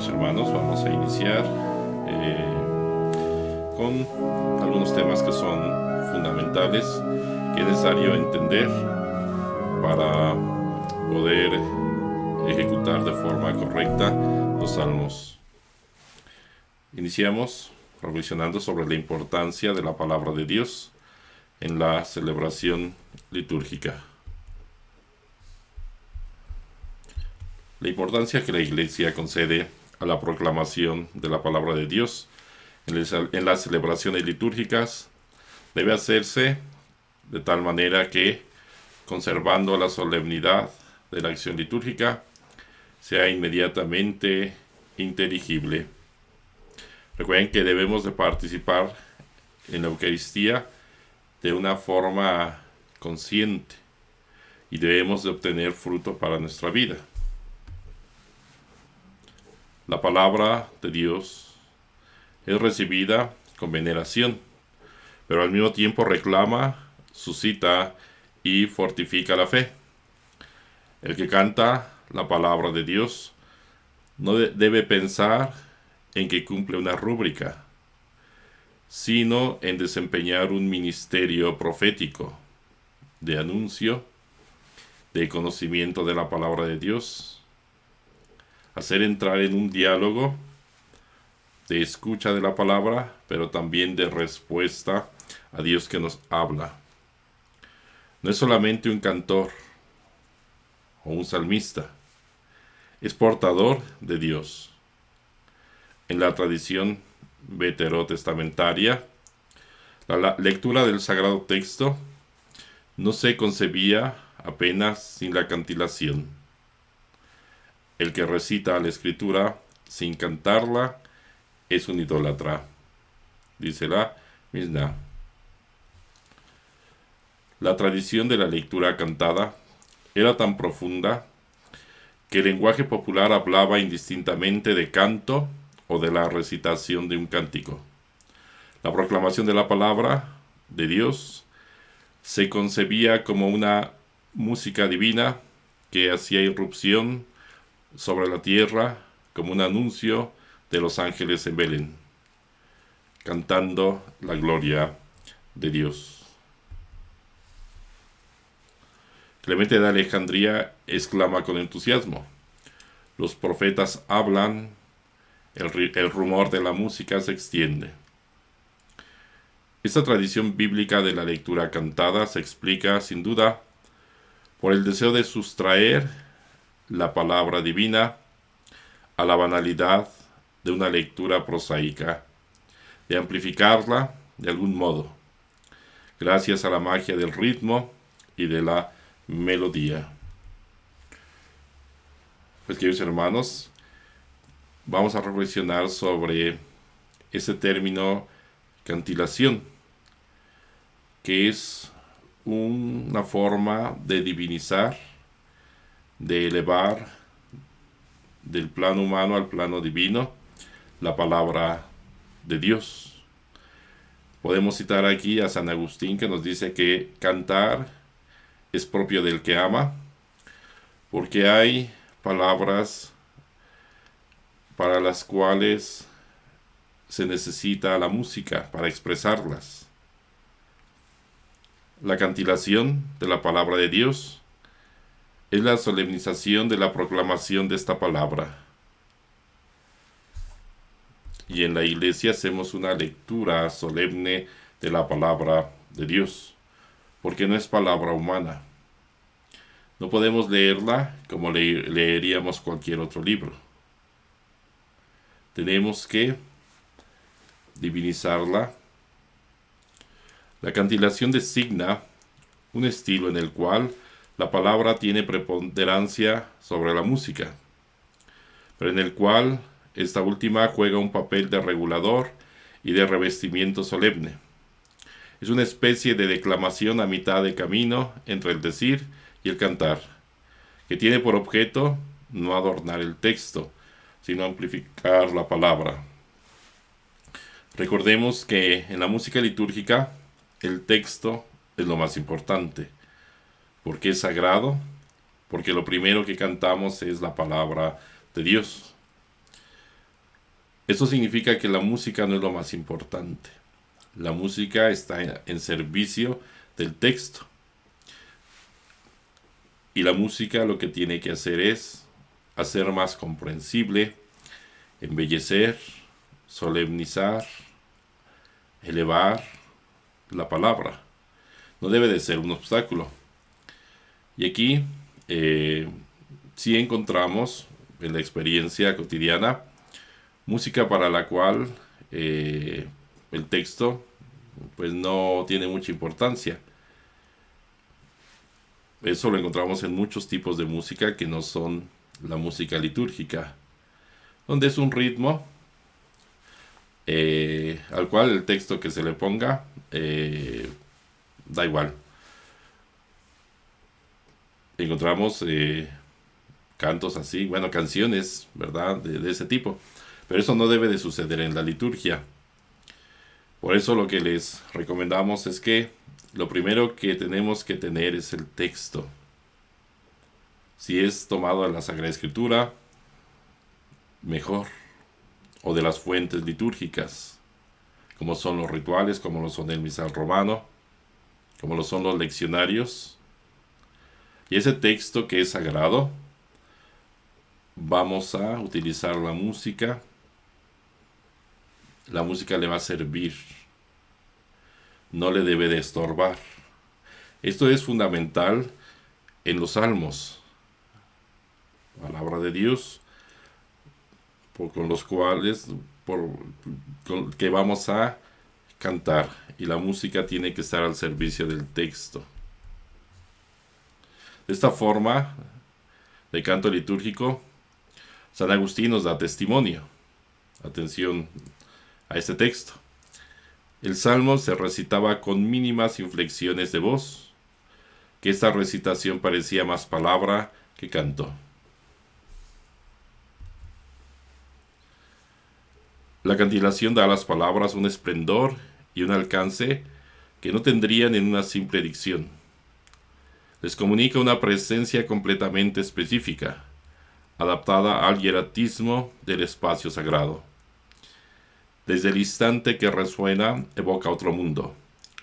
queridos hermanos, vamos a iniciar con algunos temas que son fundamentales, que es necesario entender para poder ejecutar de forma correcta los salmos. Iniciamos reflexionando sobre la importancia de la palabra de Dios en la celebración litúrgica. La importancia que la Iglesia concede a la proclamación de la palabra de Dios en las celebraciones litúrgicas debe hacerse de tal manera que, conservando la solemnidad de la acción litúrgica, sea inmediatamente inteligible. Recuerden que debemos de participar en la Eucaristía de una forma consciente y debemos de obtener fruto para nuestra vida. La palabra de Dios es recibida con veneración, pero al mismo tiempo reclama, suscita y fortifica la fe. El que canta la palabra de Dios no debe pensar en que cumple una rúbrica, sino en desempeñar un ministerio profético de anuncio, de conocimiento de la palabra de Dios, hacer entrar en un diálogo de escucha de la palabra, pero también de respuesta a Dios que nos habla. No es solamente un cantor o un salmista, es portador de Dios. En la tradición veterotestamentaria, la lectura del sagrado texto no se concebía apenas sin la cantilación. El que recita la escritura sin cantarla es un idólatra, dice la Mishnah. La tradición de la lectura cantada era tan profunda que el lenguaje popular hablaba indistintamente de canto o de la recitación de un cántico. La proclamación de la palabra de Dios se concebía como una música divina que hacía irrupción sobre la tierra como un anuncio de los ángeles en Belén, cantando la gloria de Dios. Clemente de Alejandría exclama con entusiasmo: los profetas hablan, el rumor de la música se extiende. Esta tradición bíblica de la lectura cantada se explica, sin duda, por el deseo de sustraer la palabra divina a la banalidad de una lectura prosaica, de amplificarla de algún modo, gracias a la magia del ritmo y de la melodía. Pues, queridos hermanos, vamos a reflexionar sobre ese término cantilación, que es una forma de divinizar, de elevar del plano humano al plano divino la palabra de Dios. Podemos citar aquí a San Agustín, que nos dice que cantar es propio del que ama, porque hay palabras para las cuales se necesita la música para expresarlas. La cantilación de la palabra de Dios es la solemnización de la proclamación de esta palabra. Y en la iglesia hacemos una lectura solemne de la palabra de Dios, porque no es palabra humana. No podemos leerla como leeríamos cualquier otro libro. Tenemos que divinizarla. La cantilación designa un estilo en el cual la palabra tiene preponderancia sobre la música, pero en el cual esta última juega un papel de regulador y de revestimiento solemne. Es una especie de declamación a mitad de camino entre el decir y el cantar, que tiene por objeto no adornar el texto, sino amplificar la palabra. Recordemos que en la música litúrgica el texto es lo más importante, porque es sagrado, porque lo primero que cantamos es la palabra de Dios. Esto significa que la música no es lo más importante. La música está en servicio del texto. Y la música lo que tiene que hacer es hacer más comprensible, embellecer, solemnizar, elevar la palabra. No debe de ser un obstáculo. Y aquí sí encontramos en la experiencia cotidiana música para la cual el texto pues no tiene mucha importancia. Eso lo encontramos en muchos tipos de música que no son la música litúrgica, donde es un ritmo al cual el texto que se le ponga da igual. Encontramos cantos así, bueno, canciones, ¿verdad? De ese tipo. Pero eso no debe de suceder en la liturgia. Por eso lo que les recomendamos es que lo primero que tenemos que tener es el texto. Si es tomado de la Sagrada Escritura, mejor. O de las fuentes litúrgicas, como son los rituales, como lo son el misal romano, como lo son los leccionarios. Y ese texto que es sagrado, vamos a utilizar la música. La música le va a servir, no le debe de estorbar. Esto es fundamental en los salmos, palabra de Dios, con los cuales que vamos a cantar, y la música tiene que estar al servicio del texto. De esta forma de canto litúrgico, San Agustín nos da testimonio. Atención a este texto. El salmo se recitaba con mínimas inflexiones de voz, que esta recitación parecía más palabra que canto. La cantilación da a las palabras un esplendor y un alcance que no tendrían en una simple dicción. Les comunica una presencia completamente específica, adaptada al hieratismo del espacio sagrado. Desde el instante que resuena, evoca otro mundo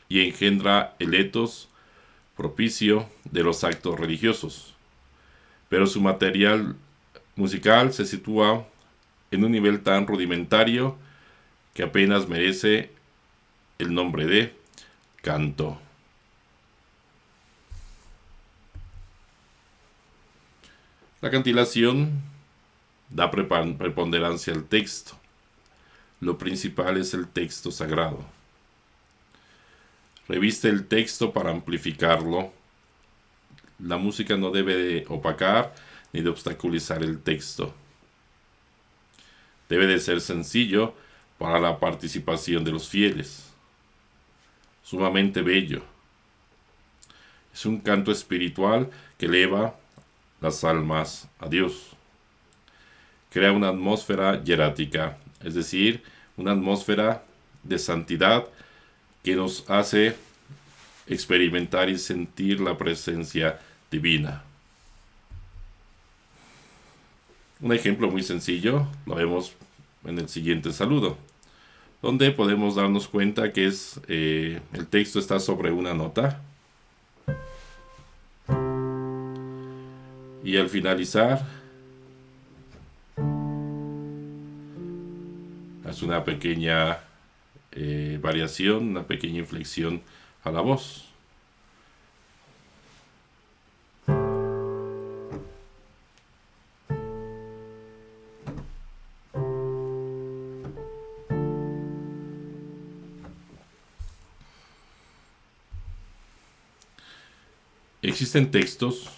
y engendra el etos propicio de los actos religiosos. Pero su material musical se sitúa en un nivel tan rudimentario que apenas merece el nombre de canto. La cantilación da preponderancia al texto. Lo principal es el texto sagrado. Reviste el texto para amplificarlo. La música no debe de opacar ni de obstaculizar el texto. Debe de ser sencillo para la participación de los fieles. Sumamente bello. Es un canto espiritual que eleva las almas a Dios. Crea una atmósfera hierática, es decir, una atmósfera de santidad que nos hace experimentar y sentir la presencia divina. Un ejemplo muy sencillo lo vemos en el siguiente saludo, donde podemos darnos cuenta que el texto está sobre una nota y al finalizar hace una pequeña variación, una pequeña inflexión a la voz. Existen textos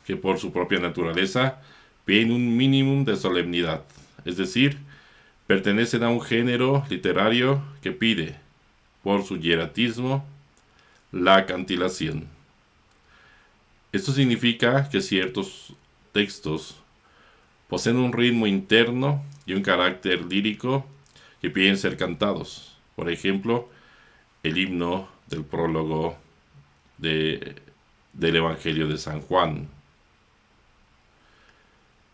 que por su propia naturaleza piden un mínimo de solemnidad, es decir, pertenecen a un género literario que pide, por su hieratismo, la cantilación. Esto significa que ciertos textos poseen un ritmo interno y un carácter lírico que piden ser cantados. Por ejemplo, el himno del prólogo del Evangelio de San Juan,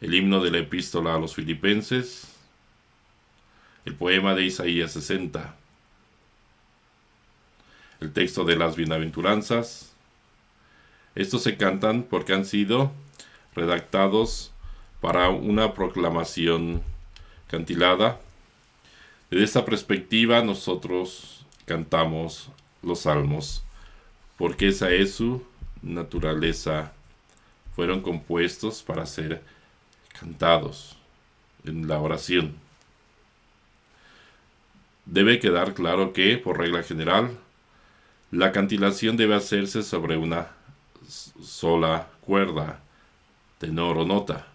el himno de la epístola a los Filipenses, el poema de Isaías 60, el texto de las bienaventuranzas. Estos se cantan porque han sido redactados para una proclamación cantilada. Desde esta perspectiva nosotros cantamos los salmos, porque esa es su naturaleza. Fueron compuestos para ser cantados en la oración. Debe quedar claro que, por regla general, la cantilación debe hacerse sobre una sola cuerda, tenor o nota.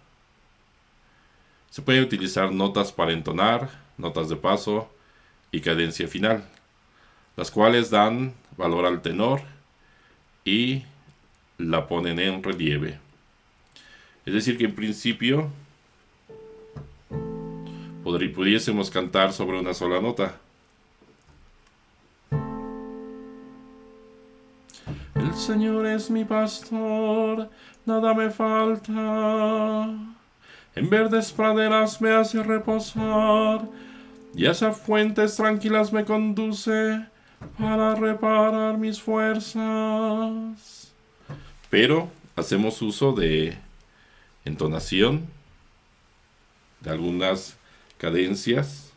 Se puede utilizar notas para entonar, notas de paso y cadencia final, las cuales dan valor al tenor y la ponen en relieve. Es decir, que en principio pudiésemos cantar sobre una sola nota. El Señor es mi pastor, nada me falta. En verdes praderas me hace reposar, y hacia fuentes tranquilas me conduce para reparar mis fuerzas. Pero hacemos uso de entonación, de algunas cadencias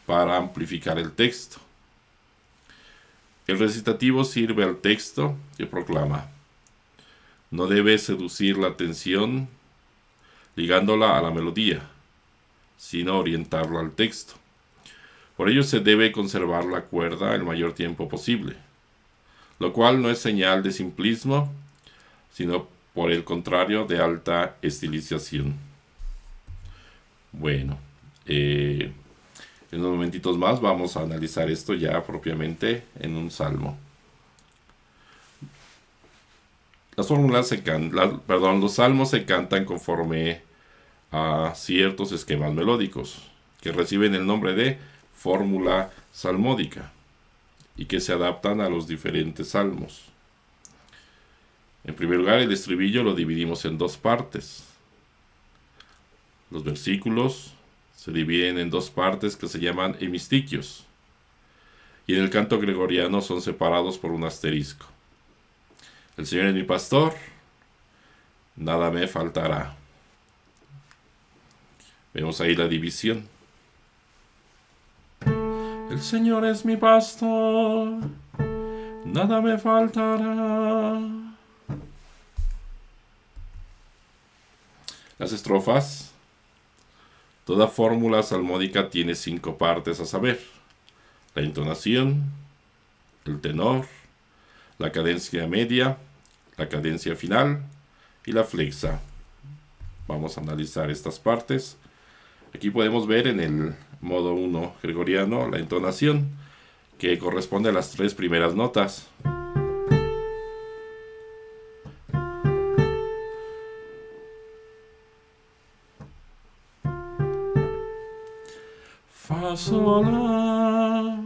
para amplificar el texto. El recitativo sirve al texto que proclama. No debe seducir la atención ligándola a la melodía, sino orientarla al texto. Por ello se debe conservar la cuerda el mayor tiempo posible, lo cual no es señal de simplismo, sino por el contrario de alta estilización. Bueno, en unos momentitos más vamos a analizar esto ya propiamente en un salmo. Los salmos se cantan conforme a ciertos esquemas melódicos que reciben el nombre de fórmula salmódica y que se adaptan a los diferentes salmos. En primer lugar, el estribillo lo dividimos en dos partes. Los versículos se dividen en dos partes que se llaman hemistiquios, y en el canto gregoriano son separados por un asterisco. El Señor es mi pastor, nada me faltará. Vemos ahí la división. El Señor es mi pastor, nada me faltará. Las estrofas. Toda fórmula salmódica tiene 5 partes a saber: la entonación, el tenor, la cadencia media, la cadencia final y la flexa. Vamos a analizar estas partes. Aquí podemos ver en el modo 1 gregoriano la entonación, que corresponde a las 3 primeras notas. Fa, sol, la,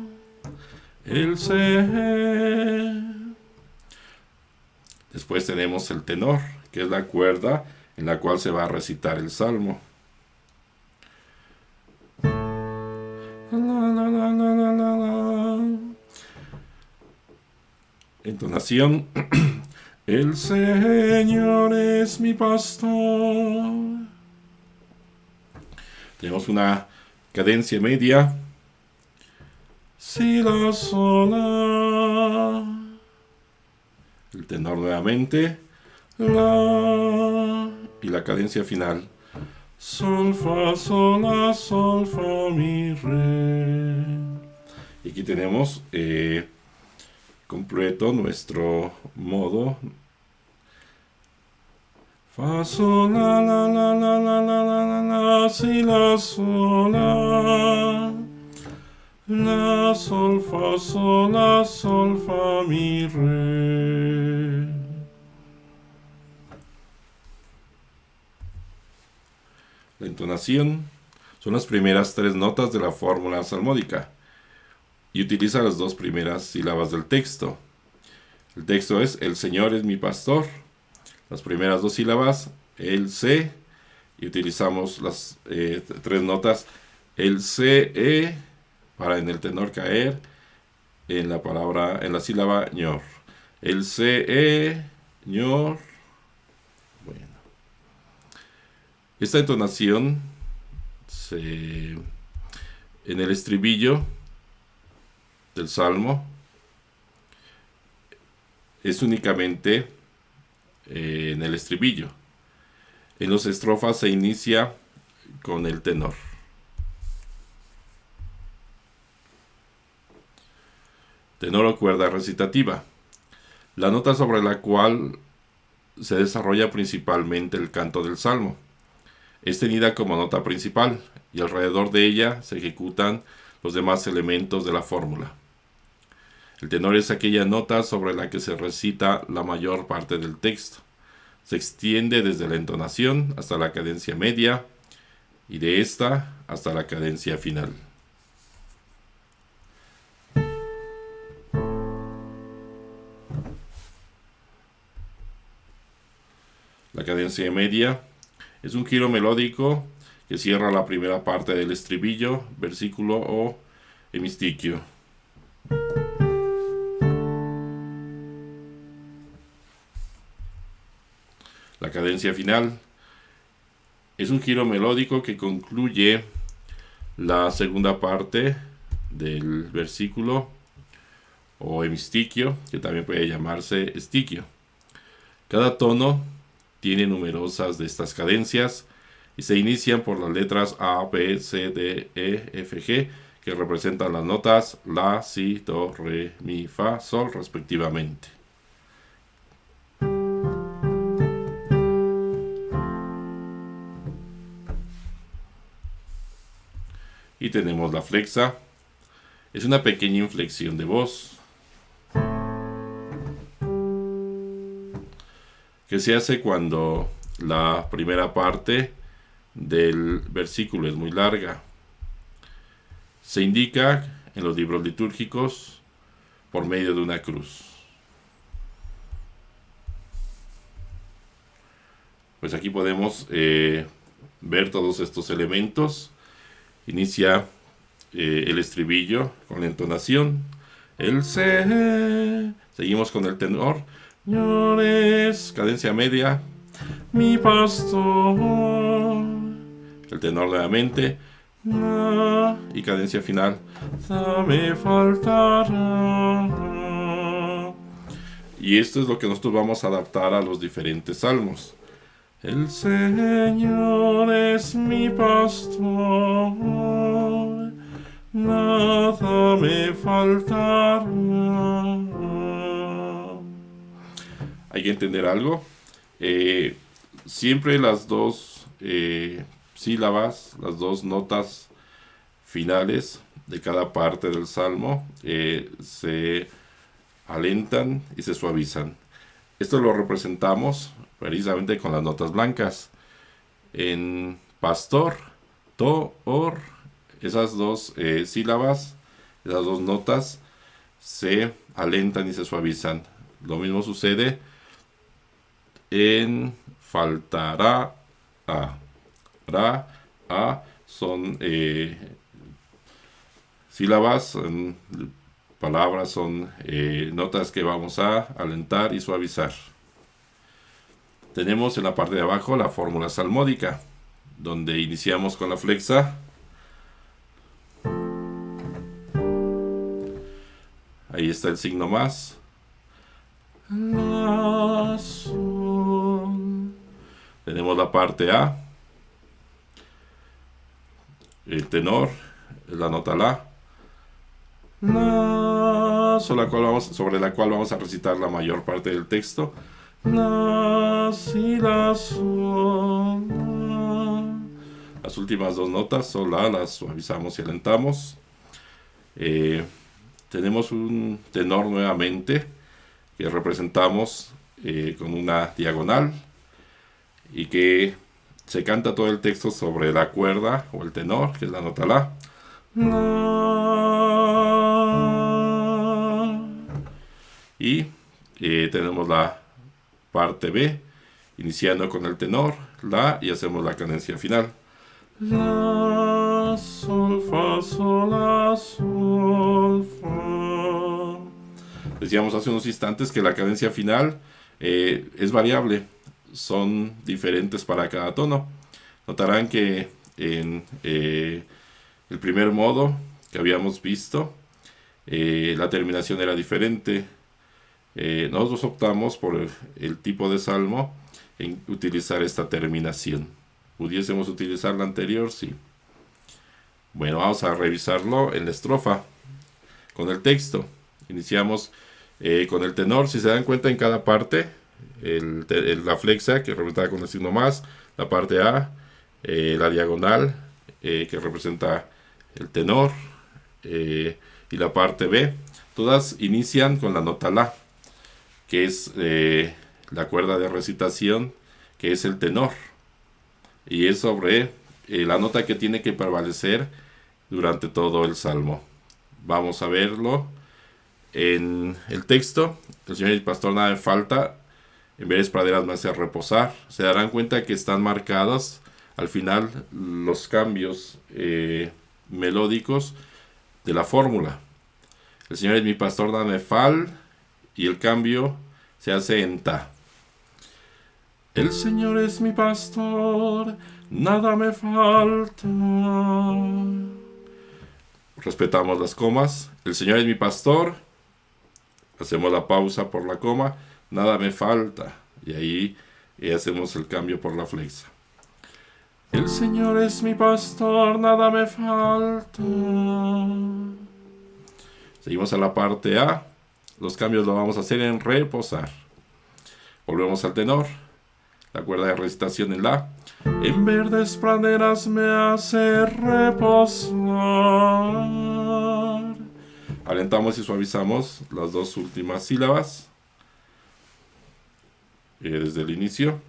el, se. Después tenemos el tenor, que es la cuerda en la cual se va a recitar el salmo. Entonación. El Señor es mi pastor. Tenemos una cadencia media. Si, la, sol, la. El tenor nuevamente. La. Y la cadencia final. Sol, fa, sol, la, sol, fa, mi, re. Y aquí tenemos completo nuestro modo. Fa, sol, la, la, la, la, la, la, la, la, si, la, sol, la, sol, fa, mi, re. La entonación son las primeras 3 notas de la fórmula salmódica y utiliza las 2 primeras sílabas del texto. El texto es: el Señor es mi pastor. Las primeras 2 sílabas, el se, y utilizamos las 3 notas el CE para en el tenor caer en la sílaba ñor. El CE, ñor. Bueno. Esta entonación en el estribillo del salmo es únicamente en el estribillo. En las estrofas se inicia con el tenor. Tenor o cuerda recitativa. La nota sobre la cual se desarrolla principalmente el canto del salmo. Es tenida como nota principal y alrededor de ella se ejecutan los demás elementos de la fórmula. El tenor es aquella nota sobre la que se recita la mayor parte del texto. Se extiende desde la entonación hasta la cadencia media y de esta hasta la cadencia final. La cadencia media es un giro melódico que cierra la primera parte del estribillo, versículo o hemistiquio. La cadencia final es un giro melódico que concluye la segunda parte del versículo o hemistiquio, que también puede llamarse estiquio. Cada tono tiene numerosas de estas cadencias y se inician por las letras A, B, C, D, E, F, G, que representan las notas La, Si, Do, Re, Mi, Fa, Sol, respectivamente. Y tenemos la flexa. Es una pequeña inflexión de voz que se hace cuando la primera parte del versículo es muy larga. Se indica en los libros litúrgicos por medio de una cruz. Pues aquí podemos ver todos estos elementos. Inicia el estribillo con la entonación. El C. Seguimos con el tenor. Señores, cadencia media. Mi pastor. El tenor nuevamente. Y cadencia final. Me faltará. Y esto es lo que nosotros vamos a adaptar a los diferentes salmos. El Señor es mi pastor, nada me faltará. Hay que entender algo. Siempre las dos sílabas, las dos notas finales de cada parte del salmo se alentan y se suavizan. Esto lo representamos precisamente con las notas blancas. En pastor, to, or, esas dos sílabas, esas dos notas se alentan y se suavizan. Lo mismo sucede en faltará, a. Ra, a son sílabas, palabras, son notas que vamos a alentar y suavizar. Tenemos en la parte de abajo la fórmula salmódica, donde iniciamos con la flexa. Ahí está el signo más. La, sol. Tenemos la parte A. El tenor es la nota La. La, sobre la cual vamos a recitar la mayor parte del texto. La, si, la, sol, la. Las últimas dos notas, sol, la, las suavizamos y alentamos. Tenemos un tenor nuevamente que representamos con una diagonal y que se canta todo el texto sobre la cuerda o el tenor, que es la nota La. Y tenemos la parte B, iniciando con el tenor, La, y hacemos la cadencia final. La, sol, sol, fa, sol, la, sol, fa. Decíamos hace unos instantes que la cadencia final es variable, son diferentes para cada tono. Notarán que en el primer modo que habíamos visto, la terminación era diferente. Nosotros optamos por el tipo de salmo en utilizar esta terminación. ¿Pudiésemos utilizar la anterior? Sí. Bueno, vamos a revisarlo en la estrofa con el texto. Iniciamos con el tenor. Si se dan cuenta, en cada parte, la flexa, que representada con el signo más, la parte A, la diagonal, que representa el tenor, y la parte B, todas inician con la nota La, que es la cuerda de recitación, que es el tenor, y es sobre la nota que tiene que prevalecer durante todo el salmo. Vamos a verlo en el texto. El Señor es mi pastor, nada me falta, en verdes praderas me hace reposar. Se darán cuenta que están marcadas al final los cambios melódicos de la fórmula. El Señor es mi pastor, nada me falta, y el cambio se hace en ta. El Señor es mi pastor, nada me falta. Respetamos las comas. El Señor es mi pastor. Hacemos la pausa por la coma. Nada me falta. Y ahí hacemos el cambio por la flexa. El Señor es mi pastor, nada me falta. Seguimos a la parte A. Los cambios los vamos a hacer en reposar. Volvemos al tenor. La cuerda de recitación en La. En verdes praderas me hace reposar. Alentamos y suavizamos las dos últimas sílabas. Desde el inicio.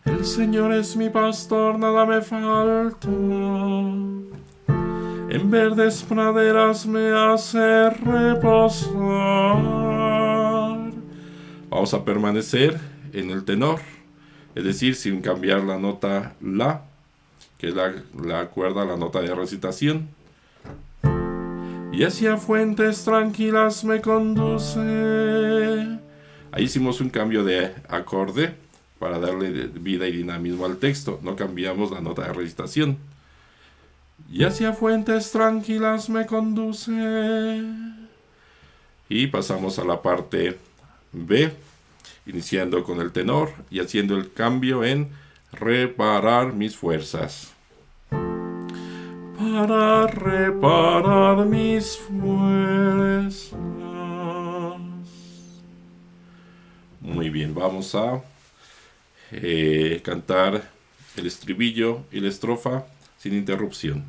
El Señor es mi pastor, nada me falta. En verdes praderas me hace reposar. Vamos a permanecer en el tenor, es decir, sin cambiar la nota La, que es la cuerda, la nota de recitación. Y hacia fuentes tranquilas me conduce. Ahí hicimos un cambio de acorde para darle vida y dinamismo al texto. No cambiamos la nota de recitación. Y hacia fuentes tranquilas me conduce. Y pasamos a la parte B, iniciando con el tenor y haciendo el cambio en reparar mis fuerzas. Para reparar mis fuerzas. Muy bien, vamos a cantar el estribillo y la estrofa sin interrupción.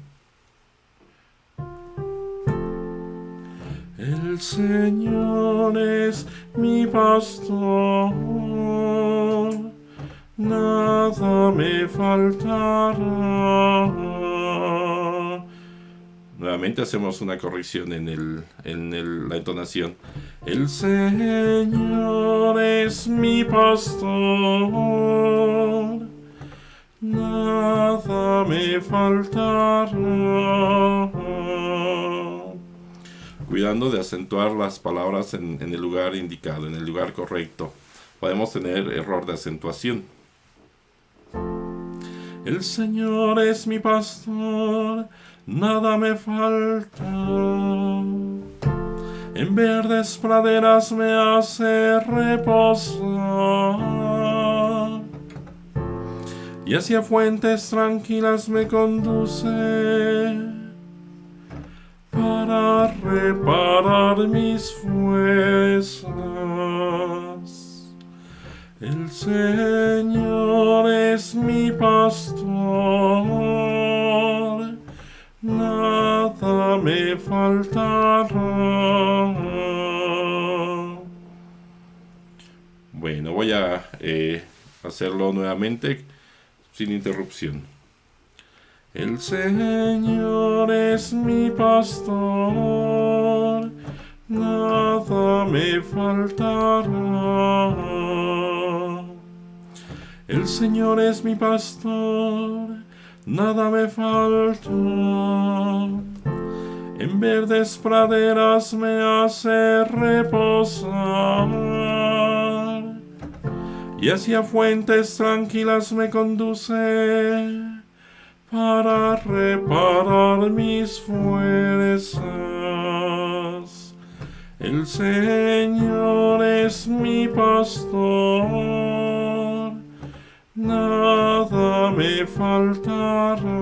El Señor es mi pastor, nada me faltará. Nuevamente hacemos una corrección en la entonación. El Señor es mi pastor, nada me faltará. Cuidando de acentuar las palabras en el lugar indicado, en el lugar correcto. Podemos tener error de acentuación. El Señor es mi pastor, nada me falta. En verdes praderas me hace reposar. Y hacia fuentes tranquilas me conduce. Para reparar mis fuerzas. El Señor es mi pastor, nada me faltará. Bueno, voy a hacerlo nuevamente sin interrupción. El Señor es mi pastor, nada me faltará. El Señor es mi pastor, nada me falta. En verdes praderas me hace reposar, y hacia fuentes tranquilas me conduce para reparar mis fuerzas. El Señor es mi pastor, nada me faltará.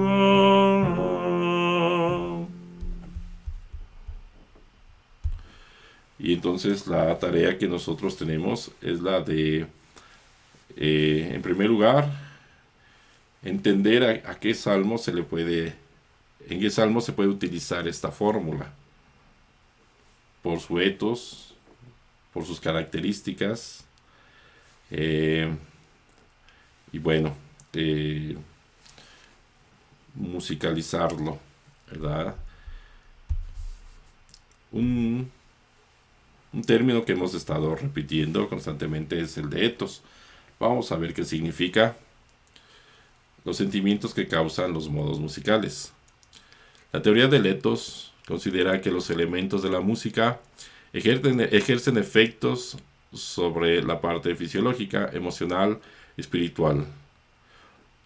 Y entonces la tarea que nosotros tenemos es la de, en primer lugar, entender a qué salmo se le puede, en qué salmo se puede utilizar esta fórmula, por su etos, por sus características, y bueno, musicalizarlo, ¿verdad? Un término que hemos estado repitiendo constantemente es el de etos. Vamos a ver qué significa. Los sentimientos que causan los modos musicales. La teoría del etos considera que los elementos de la música ejercen efectos sobre la parte fisiológica, emocional, espiritual,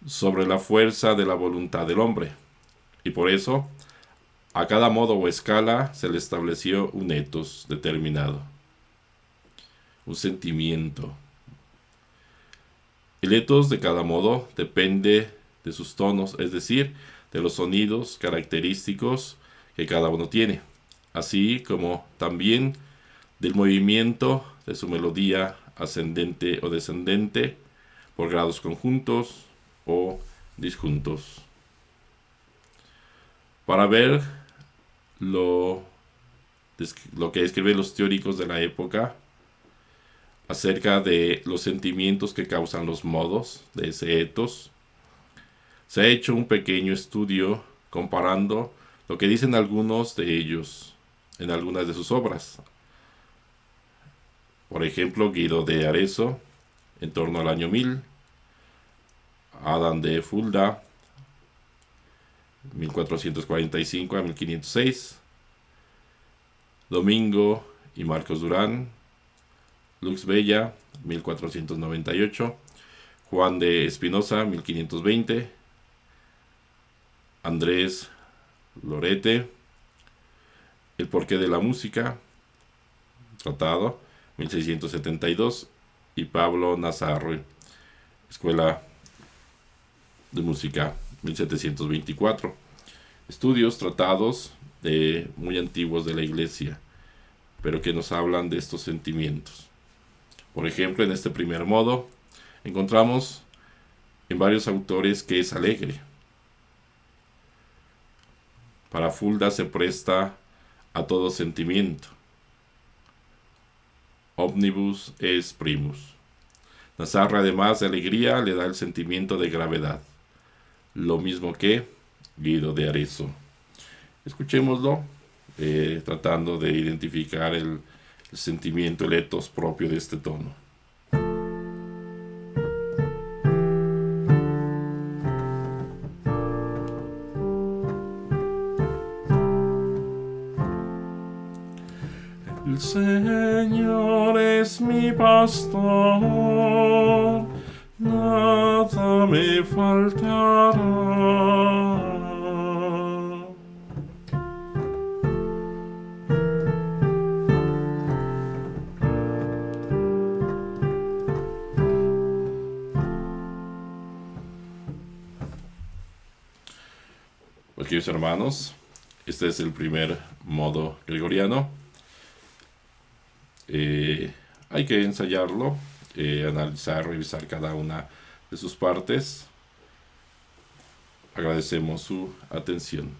sobre la fuerza de la voluntad del hombre. Y por eso, a cada modo o escala se le estableció un etos determinado, un sentimiento. El etos de cada modo depende de sus tonos, es decir, de los sonidos característicos que cada uno tiene, así como también del movimiento de su melodía ascendente o descendente por grados conjuntos o disjuntos. Para ver lo que escriben los teóricos de la época acerca de los sentimientos que causan los modos de ese etos, se ha hecho un pequeño estudio comparando lo que dicen algunos de ellos en algunas de sus obras. Por ejemplo, Guido de Arezzo, en torno al año 1000, Adam de Fulda, 1445 a 1506, Domingo y Marcos Durán, Lux Bella, 1498, Juan de Espinosa, 1520, Andrés Lorete, El porqué de la música, tratado, 1672, y Pablo Nazarro, Escuela de Música, 1724. Estudios, tratados muy antiguos de la Iglesia, pero que nos hablan de estos sentimientos. Por ejemplo, en este primer modo, encontramos en varios autores que es alegre. Para Fulda se presta a todo sentimiento. Omnibus es primus. Nazarra, además de alegría, le da el sentimiento de gravedad, lo mismo que Guido de Arezzo. Escuchémoslo, tratando de identificar el sentimiento, el etos propio de este tono. El Señor es mi pastor, nada me faltará. Pues, queridos hermanos, este es el primer modo gregoriano. Hay que ensayarlo, analizar, revisar cada una de sus partes. Agradecemos su atención.